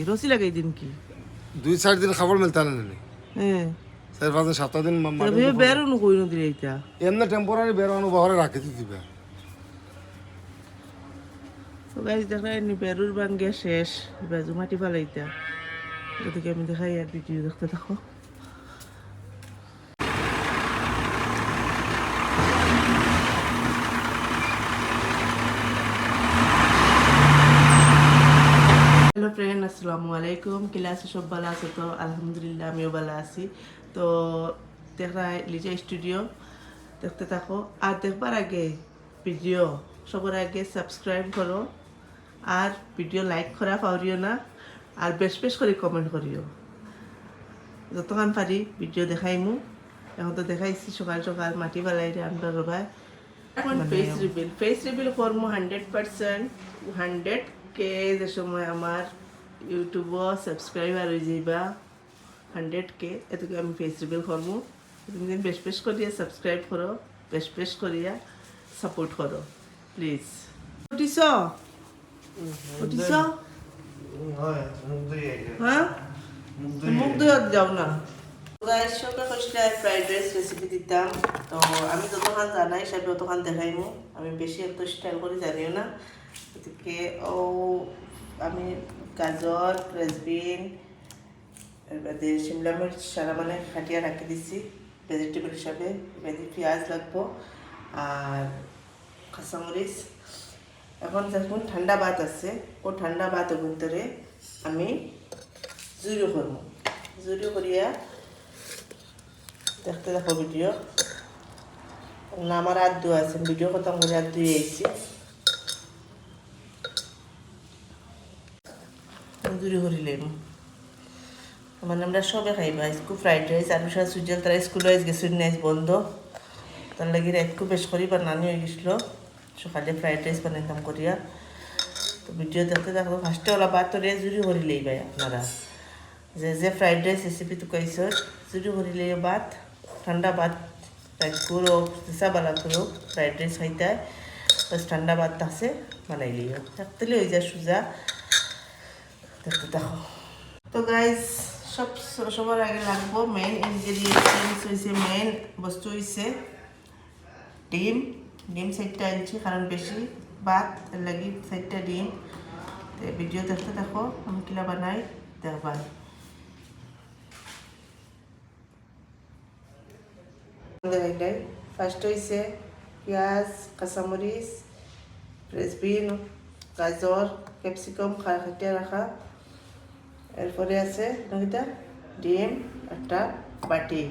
রসি লাগাই দিন কি 2-4 দিন খাবার মিলতা না নি হ্যাঁ 4-5 দিন 7 দিন তবে বেরোনো কই নদী এইটা এমনি টেম্পোরারি বেরোনো বহরে রাখি দিবে তো গাইজ দেখাই নি বেরুর বাঙ্গে শেষ বাজু মাটি ফালাইতা ওদিকে আমি দেখাই আর ভিডিও দেখতে থাকো হ্যালো ফ্রেন্ড আসসালামু আলাইকুম কিলা আছে সব ভালো আছে তো আলহামদুলিল্লাহ আমিও ভালো আছি তো দেখা লিজা স্টুডিও দেখতে থাকো আর দেখবার আগে ভিডিও সবার আগে সাবস্ক্রাইব করো আর ভিডিও লাইক করা পারিও না আর বেশ বেশ করে কমেন্ট করিও যতক্ষণ পারি ভিডিও দেখাইমু এখন তো দেখাইছি সকাল সকাল মাটি বালাইরে আমরা রবাই এখন ফেস রিভিল করবো 100% 100K যে সময় আমার ইউটিউবও সাবস্ক্রাইবার হয়ে যাইবা 100K এতকে আমি ফেস রিভিল করবো তুমি বেশ বেশ করিয়া সাবস্ক্রাইব করো বেশ বেশ করিয়া সাপোর্ট করো প্লিজ উঠিস উঠিস হ্যাঁ মুখ ধুয়ে যাও না ফ্রাইড রাইস রেসিপি দিতাম তো আমি যতক্ষণ জানাই হিসাবে অতক্ষণ দেখাইমু আমি বেশি এত স্টাইল করে জানিও না এদিকে আমি গাজর ফ্রেঞ্চবিন এবারে শিমলা মির্চ সারা মানে কাটিয়া রাখি দিছি ভেজিটেবল হিসাবে এবারে পেঁয়াজ লাগবো আর কাঁচামরিচ এখন যখন ঠান্ডা ভাত আছে ও ঠান্ডা ভাতের ভিতরে আমি জুড়ো করবো জুড়ো করিয়া দেখতে দেখো ভিডিও না আমার আর দু আছে ভিডিও খতম করে আর দুই আইছি জুড়ি করিলাম মানে আমরা সবে খাইবা একটু ফ্রাইড রাইস আলু সার সুজিয়াল তারা স্কুলে গেছিল নাইস বন্ধ তার লাগে একটু বেশ করি বা নানি হয়ে গেছিলো সকালে ফ্রাইড রাইস বানাইতাম করিয়া তো ভিডিও দেখতে দেখো ফার্স্টে ওলা বাতরে জুড়ি করিলেই ভাই আপনারা যে ফ্রাইড রাইস রেসিপি তো কইস জুড়ি করিলে ভাত ঠান্ডা ভাত পুরো সাবালা পুরো ফ্রাইড রাইস খাইতে বাস ঠান্ডা ভাত আছে বানাইলিও থাকতেলে ওই যা সুজা দেখতে দেখো তো গাইজ সবার আগে লাগবো মেইন ইনগ্রেডিয়েন্টস হয়েছে মেইন বস্তু হয়েছে ডিম ডিম 4টা আনছি কারণ বেশি ভাত এর লাগি 4টা ডিম ভিডিও দেখতে দেখো আমি কিলা বানাই দেখবার ফার্স্ট হয়েছে পেঁয়াজ কাঁচামরিচ ফ্রেঞ্চবিন গাজর ক্যাপসিকাম কাটিয়ে রাখা এরপরে আছে এটা ডিম একটা বাটি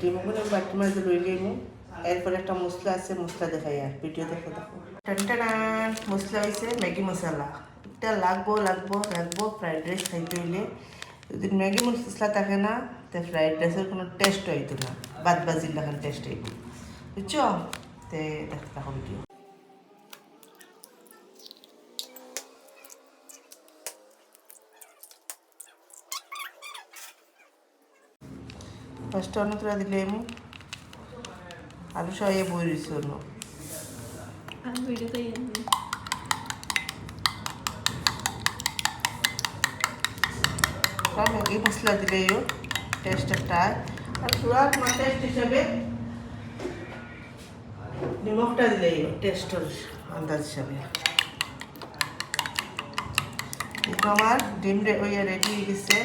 ডিমগুলো বাটির মাঝে লই লইমু এরপরে একটা মশলা আছে মশলা দেখাই আর ভিডিও দেখে দেখো টান মশলা হয়েছে ম্যাগি মশলা এটা লাগবো ফ্রাইড রাইস খাইতে হইলে যদি ম্যাগি মশলা থাকে না তো ফ্রাইড রাইসের কোনো টেস্ট হইতো না বাদ বাজির লাগান টেস্ট হইব বুঝছো তে দেখতে থাকো ভিডিও ফার্স্ট অন্যত্রা দিলে আমি আলু সবাই বই রয়েছে অন্য ম্যাগি মশলা দিলেও টেস্ট একটা আর পুরা তোমার টেস্ট হিসাবে নিমকটা দিলেই টেস্টের আন্দাজ হিসাবে আমার ডিম রেডি হয়ে গেছে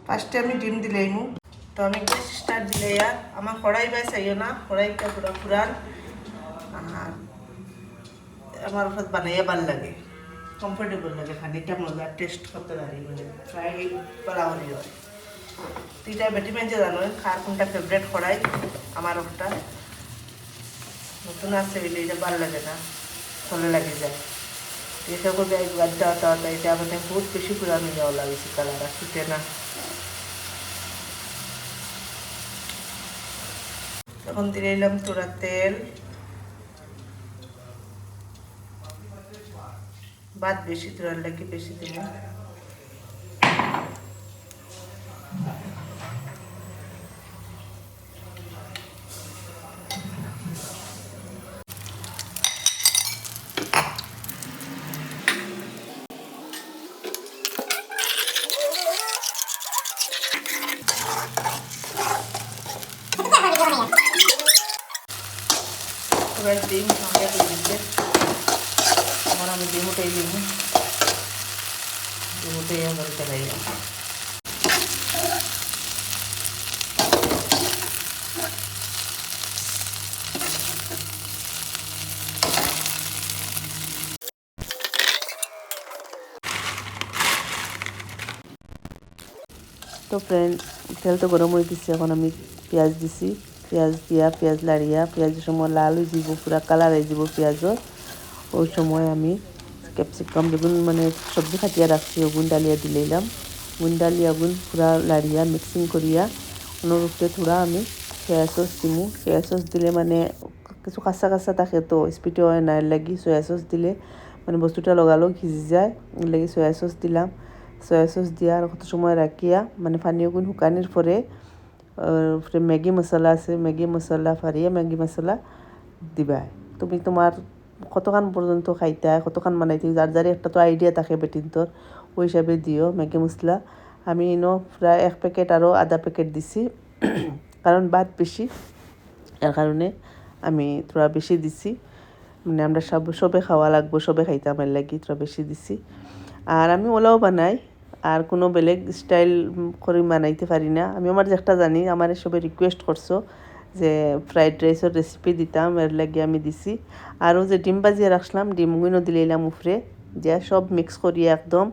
ফার্স্টে আমি ডিম দিলেইমু তো আমি গ্যাস স্টার্ট দিলে আমার কড়াই বাই চাইও না কড়াইটা পুরো পুরান আর আমার বানাইয়া ভাল লাগে কমফোর্টেবল লাগে খানিটা মজা টেস্ট করতে পারি মানে ফ্রাই করা হলি হয় তুইটা বেটি মেঞ্জে জানো খার কোনটা ফেভারেট কড়াই আমার ওটা নতুন আসছে বলে এটা ভাল লাগে না ভালো লাগে যায় এটা করবে গাড্ডা এটা মানে বহুত বেশি পুরানো যাওয়া লাগছে কালার আর ছুটে না তখন দিয়ে এলাম তোরা তেল ভাত বেশি তোরার লাগে বেশি দিব গাইস ডিম আমরা দিয়ে দিচ্ছে আমার আমি ডিম উঠাই দিব ডিম উঠাই আমার চালাই তো ফ্রেন্ড তেল তো গরম হয়ে গেছে এখন আমি পেঁয়াজ দিছি পেঁয়াজ দিয়া পেঁয়াজ লাড়িয়া পেঁয়াজের সময় লাল হয়ে যাব পুরা কালার হয়ে যাব পেঁয়াজও ওই সময় আমি ক্যাপসিকাম যেগুন মানে সবজি খাটিয়া রাখছি ওগুন ডালিয়া দিলাম গুন ডালিয়া গুন পুরা লাড়িয়া মিক্সিং করিয়া অনুরূপে থোড়া আমি সয়া সস দিমু সয়া সস দিলে মানে কিছু কাঁচা কাঁচা থাকে তো স্পিডে হয় না এর লাগি সয়া সস দিলে মানে বস্তুটা লগালেও ভিজি যায় এর লাগি সয়া সস দিলাম সয়া সস দিয়া আর কত সময় রাখিয়া মানে পানীয় গুণ শুকানির পরে ম্যাগি মশলা আছে ম্যাগি মশলা ফারিয়া ম্যাগি মশলা দিবা তুমি তোমার কতখান পর্যন্ত খাইতা কতখান বানাইতে যার যার একটা তো আইডিয়া থাকে বেটিনতর ওই হিসাবে দিও ম্যাগি মশলা আমি প্রায় 1 প্যাকেট আরও আধা প্যাকেট দিছি কারণ ভাত বেশি এর কারণে আমি তোরা বেশি দিছি মানে আমরা সবে খাওয়া লাগবো সবে খাইতে আমার লাগি তোরা বেশি দিছি আর আমি ওলাও বানাই আর কোনো বেলেগ স্টাইল করে বানাইতে পারি না আমি আমার যেটা জানি আমার সবাই রিকোয়েস্ট করছো যে ফ্রাইড রাইসের রেসিপি দিতাম এর লাগে আমি দিছি আরও যে ডিম বাজিয়ে রাখলাম ডিমগুলো দিলাম উপরে যে সব মিক্স করিয়া একদম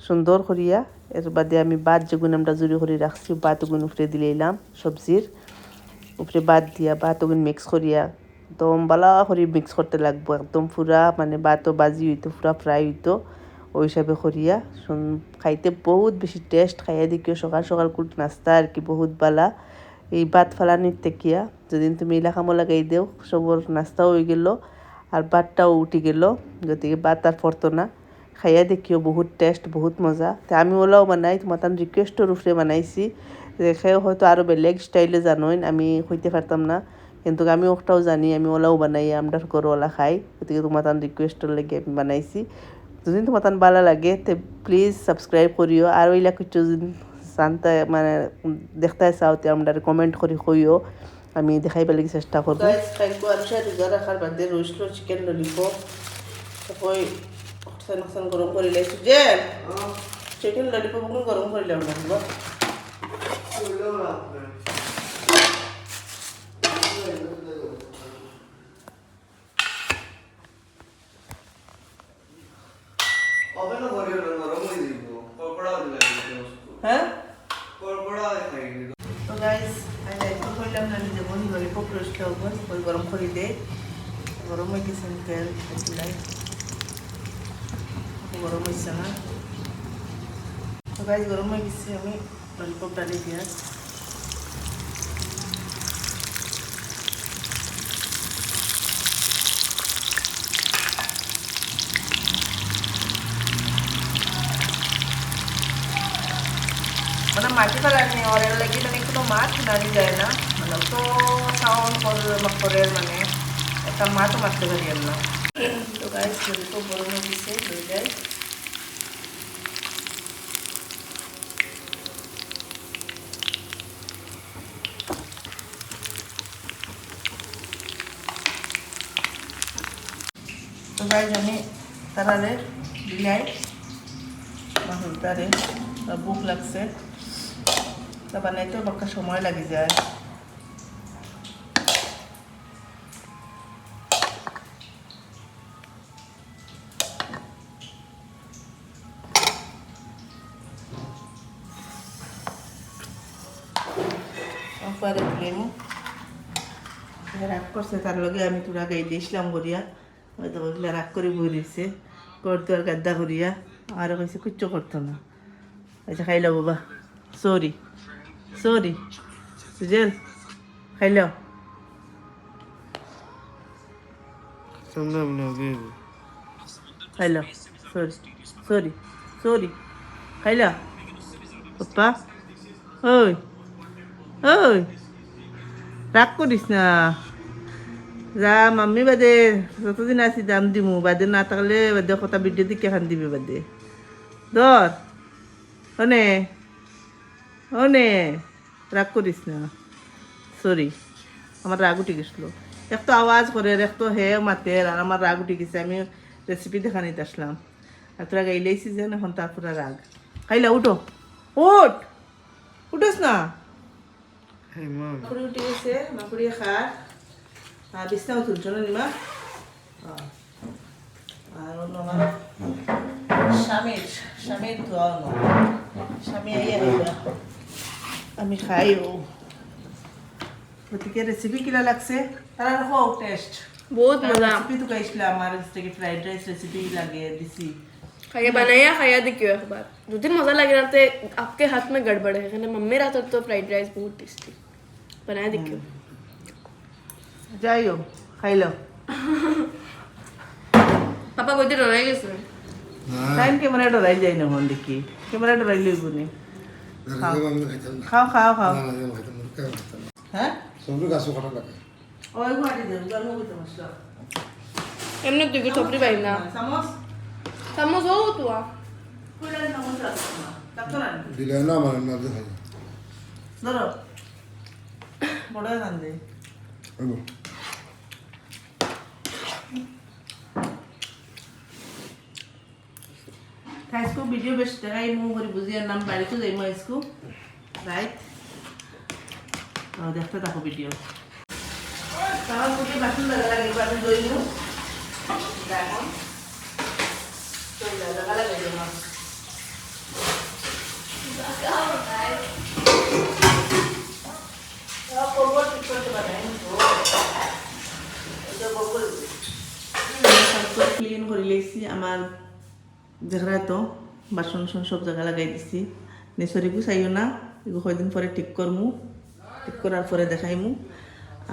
সুন্দর করিয়া এর বাদে আমি ভাত যেগুলো আমরা জুড়ি করে রাখছি ভাতগুলো উপরে দিলাম সবজির উপরে ভাত দিয়া ভাতগুলো মিক্স করিয়া একদম বালা করে মিক্স করতে লাগবো একদম পুরা মানে ভাতও বাজি হইতো পুরা ফ্রাই হইতো ওই হিসাবে করিয়া খাইতে বহুত বেশি টেস্ট খাইয়া দেখিও সকাল সকাল কুট নাস্তা আর কি বহুত বালা এই ভাত ফালানির তেকিয়া যেদিন তুমি ইলাকামো লাগাই দেও সবর নাস্তাও হয়ে গেল আর ভাতটাও উঠি গেল গতিকে ভাত আর পড়তো না খাইয়া দেখিও বহুত টেস্ট বহুত মজা তো আমি ওলাও বানাই তোমার তার রিকোয়েস্টের উপরে বানাইছি যে খেয়েও হয়তো আরও বেলেগ স্টাইলে জানোইন আমি হইতে পারতাম না কিন্তু আমি ওটাও জানি আমি ওলাও বানাই আমরা গরুওয়ালা খাই গতিকে তোমার তার রিকোয়েস্টের লেগে আমি বানাইছি যদি তোমার তার ভালো লাগে তো প্লিজ সাবস্ক্রাইব করিও আর ওইলা কিছু জানতে মানে দেখতে চাওতে আমরা কমেন্ট করে কইও আমি দেখাইবার লাগি চেষ্টা করবো রাখার বাদে রোস্ট চিকেন ললিপপ তারপর গরম করে লাইছি যে চিকেন ললিপপ গরম করে লাম লাগলো হ্যাঁ তো গাইস আমি একটু কইলাম না নিজে বন্ধু ললিপপ রোস্ট করবো ওই গরম করে দে গরম হয়ে গেছে তেল গরম হয়েছে না তো গাইস গরম হয়ে গেছে আমি ললিপপ ডালি দিয়া মানে মাটি ফেলানি ওরের লাগি মানে কোনো মাছ নাড়ি যায় না মানে তো সাউন্ড করে মানে একটা মাছও মারতে পারি না তো গাইস ললিপপ গরম হয়ে গেছে হয়ে যায় তো গাইস আমি তারারে দিলাই তারে বুক লাগছে তা বানাইতেও বাক্কা সময় লাগে যায় পরে দিলাম রাগ করছে তার লগে আমি তোরা গাই দিয়েছিলাম করিয়া হয়তো ওইগুলো রাগ করে বই দিচ্ছে করতো আর গাদ্দা করিয়া আর কইছে কিচ্ছু করতো না আচ্ছা খাইলো বাবা সরি সরি সুজেল খাইলো খাইলো সরি সরি সরি খাইলো পাপ্পা ওই ওই রাগ করিস না যা মাম্মি বাদে যতদিন আছি দাম দিমু বাদে না থাকলে বাদে কথা ভিডিও দিকে খান দিবি বাদে ধর অনে অনে রাগ করিস না সরি আমার রাগ উঠে গেছিল এক তো আওয়াজ করে এক তো হে মাতের আর আমার রাগ উঠে গেছে আমি রেসিপি দেখা নিতে আসলাম আর তোরা গাইলেইছি যে এখন তারপরে রাগ খাইলা উঠো উঠ উঠোস না মাকুড়ি উঠে গেছে মাকুড়ি খার আর বিছনাও তুলছো না নিমা আর অন্য আমার স্বামীর ধোয়া স্বামী আইয়া আমি খাইও গতিকে রেসিপি কিলা লাগছে তারা হোক টেস্ট बहुत मजा রেসিপি তো গাইছিল আমার থেকে ফ্রাইড রাইস রেসিপি লাগে দিছি खाया बनाया खाया देखियो एक बार दो दिन मजा लग रहा था आपके हाथ में गड़बड़ है कहने मम्मी रात तो फ्राइड राइस बहुत टेस्टी बनाया देखियो যাইও খাইলো पापा कोई दिन रोएगा इसमें টাইম ক্যামেরা ডরাই যাই না হন দেখি ক্যামেরা ডরাই লইব নি আমি খাইতাম না খাও খাও খাও না আমি খাইতাম না কেন খাইতাম না হ্যাঁ সবগুলো গাছও কাটা লাগে ওই ঘাটি দেব গরম করতে মশলা हमने देखो थोपड़ी भाई ना চামচ समोस हो तू आ কইলা চামচ রাখো না ডাক্তার আনি দিলে না আমার না দেখাই ধরো বড় গান দে আইব था इसको वीडियो बेस्ट है ये मुंह भरी बुझिया नाम बाड़ी तो जाइमो इसको राइट और देखते देखो वीडियो सारा मुझे बाथरूम लगा लगे बाथरूम दोइमो देखो तो लगा लगे जो मां आप कोबो टिकट बनाए तो कोबो सबको क्लीन করে লেছি আমার যেখানে তো বাসন সব জায়গা লাগাই দিছি নেসরি গুছাইও না এগুলো কয়দিন পরে ঠিক করমু ঠিক করার পরে দেখাইমু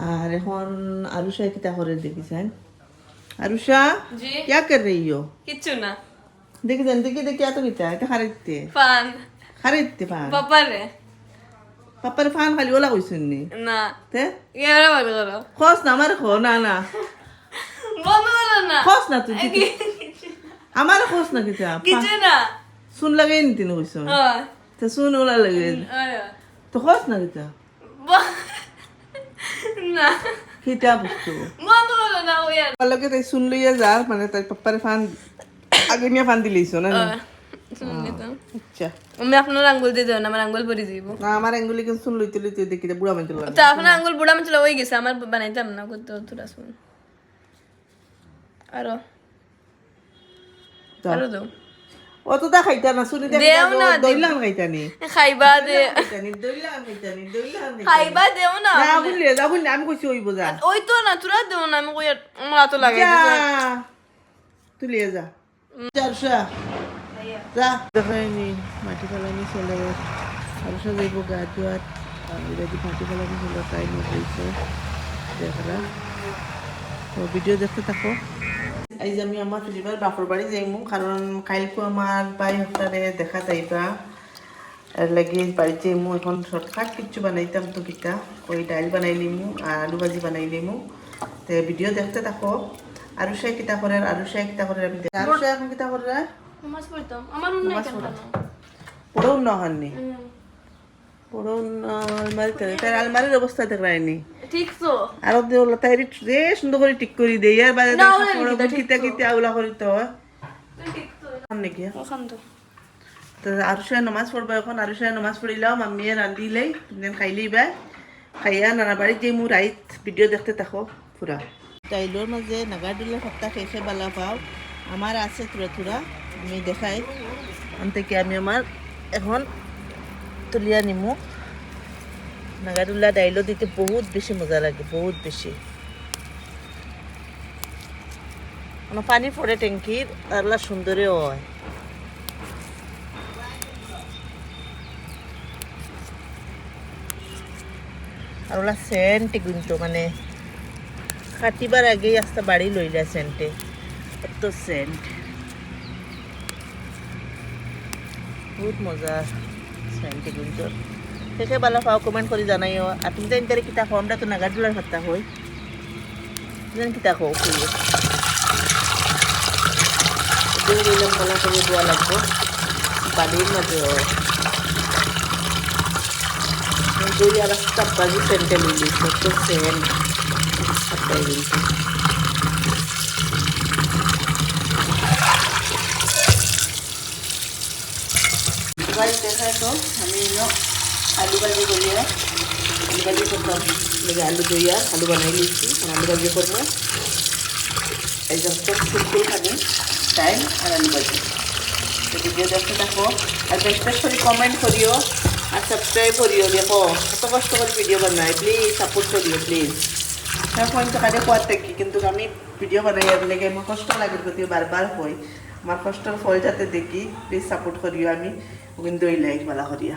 আর এখন আরুষা কিতা করে দেখিছেন আরুষা जी क्या कर रही हो किच्चू ना देखी जान देखी देखी तो किता এটা फान खरीदते पान पापा रे পাপার ফান খালি ওলা কইছেন নি ना তে ये वाला बंद करो খস না আমার খো না না बंद करो ना খস না তুই আমার খস না কিতা किच्चू ना শুন লাগাই নি তিন কইছেন हाँ তে শুন ওলা লাগে आया তো খস না কিতা না কিতা বুঝতো বন্ধ করো না ও यार লগে তাই শুন লইয়া যা মানে তাই পাপ্পারে ফান আগে নিয়ে ফান দিলেইছো না শুনলে তো আচ্ছা আমি আপনার আঙ্গুল দিয়ে দেব না আমার আঙ্গুল পরে দিব না আমার এঙ্গুলি কিন্তু শুন লইতে লইতে দেখি যে বুড়া মানুষ লাগে তো আপনার আঙ্গুল বুড়া মে চলে হয়ে গেছে আমার বানাইতাম না করতে তোরা শুন আরো আরো দাও ও তো দা খাইতা না শুনি দেখ দেও না, দইলাম খাইতা নি খাইবা দে দইলাম খাইতা খাইবা দেও না না বললে আমি কইছি ওই বোঝা ওই তো না তোরা দেও না আমি কই আমার তো লাগে যা তুই লিয়ে যা চারশা যা দেখাইনি মাটি ফেলানি চলে চারশা যাইব গা ধোয়াত যদি মাটি ফেলানি চলে তাই নিয়ে দেখা তো ভিডিও দেখতে থাকো আজ আমি আমার ফিলিপার বাপর বাড়ি যাইমু কারণ কালকে আমার ভাই হপ্তাহে দেখা যাইবা আর লাগি বাড়িতে যাইমু এখন শর্টকাট কিছু বানাইতাম তো কিতা ওই ডাইল বানাই লিমু আর আলু ভাজি বানাই লিমু তো ভিডিও দেখতে থাকো আরুষা কিতা করে আরুষা কিতা করে আমি আরুষা এখন কিতা করে নামাজ পড়তাম আমার মনে নাই কেন পড়াও না হননি পড়াও না আলমারিতে তার আলমারির অবস্থা দেখায়নি ঠিক তো আর ওলা তাইরি যে সুন্দর করে ঠিক করে দেই আর বাজে না, ওলা কিতা কিতা আউলা করিতে হয় ঠিক তো নাকি ওখান তো তো আরুষা নামাজ পড়বা এখন আরুষা নামাজ পড়িলাম মাম্মিয়ে রান্ধিলেই দেন খাইলেই বা খাইয়া নানা বাড়িত যে মোৰ রাইত ভিডিও দেখতে থাকো পুরা টাইলোর মাঝে নাগারদুল্লা সপ্তাহ শেষে বালা পাও আমার আছে থোড়া থোড়া আমি দেখাই আন থেকে আমি আমার এখন তুলিয়া নিমু নাগারদুল্লা ডাইলো দিতে বহুত বেশি মজা লাগে বহুত বেশি পানি পড়ে ট্যাঙ্কির আর সুন্দরও হয় আর ওলা সেন্ট কিন্তু মানে কাটিবার আগেই আস্তে বাড়ি লইলা সেন্টে কত সেন্ট বহুত মজা সেন্ট কিন্তু শেষে বালা পাও কমেন্ট করে জানাইও আর তুমি জানি তারে কিতা খাও আমরা তো নাগারদুলার ভাত্তা হই জানি কিতা খাও খুঁজে দিলাম বালা করে দেওয়া লাগবো বাড়ির মাঝে হয় দই আর একটা বাজি সেন্টে লইলি কত সেন্ট তাই কিন্তু গাইস দেখায় তো আমি আলু ভাজি করিয়া আলু ভাজি করতাম লেগে আলু দইয়া আলু বানাই লিখছি আলু ভাজি করবো একদম সিম্পল খানি টাইম আর আলু ভাজি তো ভিডিও দেখতে থাকো আর বেশ করে কমেন্ট করিও আর সাবস্ক্রাইব করিও দেখো কত কষ্ট করে ভিডিও বানাই প্লিজ সাপোর্ট করিও প্লিজ এখন তো কাজে কোয়ার থাকি কিন্তু আমি ভিডিও বানাই আর লেগে আমার কষ্ট লাগে যদিও বারবার হয় আমার কষ্টর ফল যাতে দেখি প্লিজ সাপোর্ট করিও আমি কিন্তু ওই লাইক ভালো করিয়া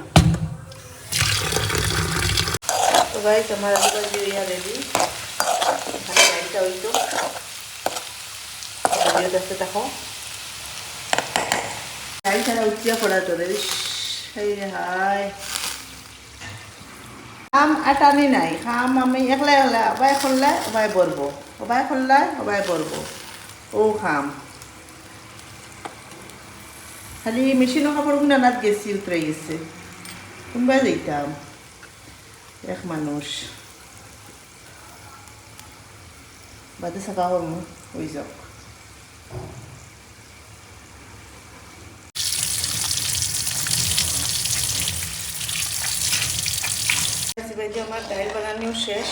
তো গাইস আমার আলু ভাজি হইয়া রেডি এখানে লাইটটা হইতো ভিডিও দেখতে থাকো লাইট ছাড়া উঠিয়া পড়া তো রে এই রে হাই খাম আটানি নাই খাম আমি একলা একলা অবাই খুললে অবাই বলবো অবাই খুললে অবাই বলবো ও খাম খালি মেশিনের কাপড় গুলো নাত গেছি উতরে গেছে কোনবাই যাইতাম এক মানুষ বাদে সাকা হম হয়ে যাক ভাজি আমার ডাইল বানানিও শেষ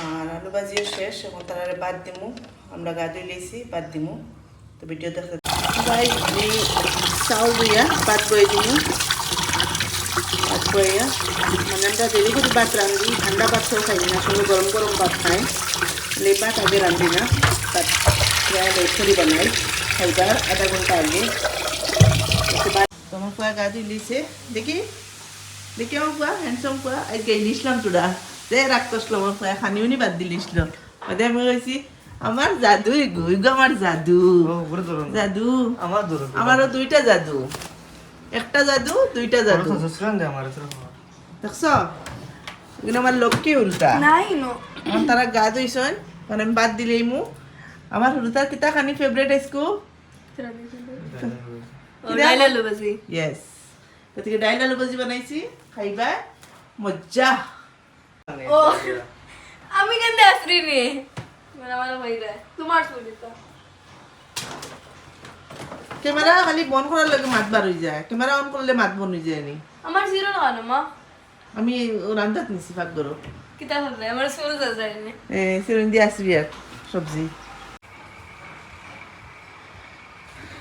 আর আলু ভাজিও শেষ এখন তারা বাদ দিমু আমরা গা ধুই লেছি বাদ দিমু তো ভিডিও দেখতে ভাই এই চাউল দিয়া ভাত বয়ে দিমু ভাত বইয়া মানে আমরা দেরি করে ভাত রান্ধি ঠান্ডা ভাত সব খাই না সঙ্গে গরম গরম ভাত খাই লে ভাত আগে রান্ধি না ভাত প্রায় লেট করে বানাই খাইবার আধা ঘন্টা আগে তোমার পুয়া গা ধুই লিছে দেখি দেখি আমার পুয়া হ্যান্ডসম পুয়া আজকে লিসলাম তোরা যে রাখতসলো আমার পুয়া খানিও নি বাদ দিলিছিল ওদের আমি কইছি আমার জাদু গুই গো আমার জাদু জাদু আমারও দুইটা জাদু একটা জাদু দুইটা জাদু দেখছ কিন্তু আমার লক্ষ্যে উল্টা নাই নো আমার তারা গা ধুইছন মানে আমি বাদ দিলেই মু আমার হুলুতার কিতা খানি ফেভারিট আইসকু ডাইল আলু ভাজি ইয়েস গতিকে ডাইল আলু ভাজি বানাইছি খাইবা মজ্জা ও আমি কেন আসরি রে মেরা মারা ভাইরা তোমার সুবিধা ক্যামেরা খালি বন্ধ করার লাগে মাত বার হয়ে যায় ক্যামেরা অন করলে মাত বন হয়ে যায় নি আমার জিরো লাগানো মা আমি রান্দাত নিছি ভাগ করো কিতা হবে আমার সুর যায় না সিরুন দিয়ে আসবি আর সবজি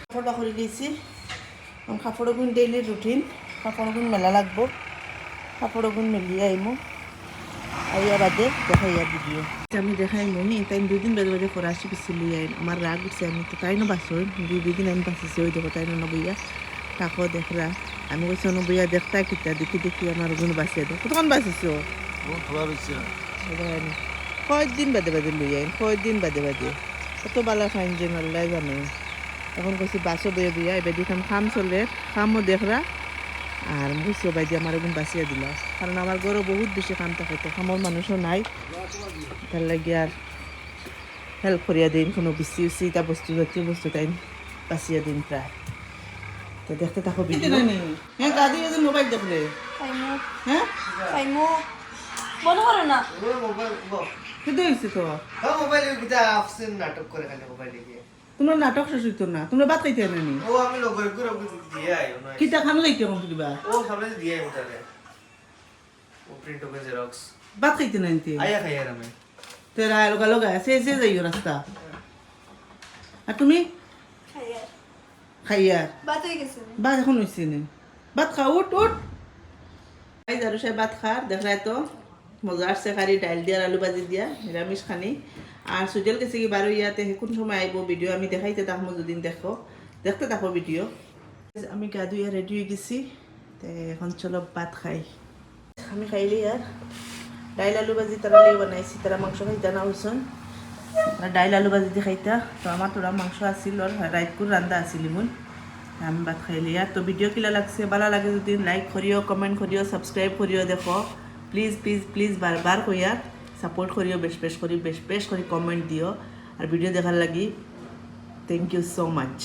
কাপড় বাকরি দিয়েছি কাপড় গুণ ডেইলি রুটিন কাপড় গুণ মেলা লাগবো কাপড় গুণ মেলিয়ে আইমু আইয়া বাদে দেখাইয়া ভিডিও আমি দেখাইমু নি তাই 2 দিন বাদে বাদে ফরাসি পিছি লিয়ে আইন আমার রাগ উঠছে আমি তো তাই না বাসই 2 দিন আমি বাঁচিছি ওই দেখো তাই না বইয়া তাকো দেখরা আমি কইছি না বইয়া দেখতা কিতা দেখি দেখি আমার গুণ বাঁচিয়ে দেয় কতক্ষণ বাঁচিছো কয়েকদিন বাদে বাদে লই আইন কয়েকদিন বাদে বাদে কত বালা খাইন যে আল্লাহ জানে এখন কইছি বাসও বইয়া বইয়া এবার দিতাম খাম চলে খামও দেখরা আর বুঝছো ভাই যে আমার এখন বাঁচিয়ে দিল কারণ আমার ঘরও বহুত বেশি কাম থাকে তো কামর মানুষও নাই তার লাগে আর হেল্প করিয়া দিন কোনো বেশি উচি এটা বস্তু জাতীয় বস্তু তাই বাঁচিয়ে দিন প্রায় তো দেখতে থাকো হ্যাঁ গা দিয়ে মোবাইল দেখলে খাইমু হ্যাঁ খাইমু বন্ধ করো না কেটে হয়েছে তো মোবাইলে কিটা অপশন নাটক করে খালি মোবাইলে গিয়ে তোমরা নাটক শেষ হইতো না তোমরা বাদ খাইতে আনি ও আমি লগরে করে দিয়ে আইও না কিতা খানো যাইতে কোন কিবা ও সামনে দিয়ে আইও তাহলে ও প্রিন্ট হবে জেরক্স বাদ খাইতে না আনতে আয়া খাইয়া আমি তেরা লগা লগা সে যাইও রাস্তা আর তুমি খাইয়া খাইয়া বাত হয়ে গেছে ভাত এখন হয়েছে না ভাত খা উঠ উঠ এই জারু সাহেব ভাত খা দেখা তো মজা আসছে খালি ডাইল দিয়া আলু ভাজি দিয়া নিরামিষ খানি আর সুজল গেছে কি বারো ইয়াতে কোন সময় আইব ভিডিও আমি দেখাইতে থাকবো যদি দেখো দেখতে থাকো ভিডিও আমি গা ধুইয়া রেডি হয়ে গেছি এখন চলো ভাত খাই আমি খাইলি আর ডাইল আলু ভাজি তারা লিয়ে বানাইছি তারা মাংস খাইতা না হইছন ডাইল আলু ভাজি দিয়ে খাইতা তো আমার তোরা মাংস আসিল আর রাইতকুর রান্দা আসিল ইমন আমি ভাত খাইলি আর তো ভিডিও কিলা লাগছে ভালো লাগে যদি লাইক করিও কমেন্ট করিও সাবস্ক্রাইব করিও দেখো প্লিজ প্লিজ প্লিজ বারবার কইয়া সাপোর্ট করিও বেশ বেশ করি কমেন্ট দিও আর ভিডিও দেখার লাগি থ্যাংক ইউ সো মাচ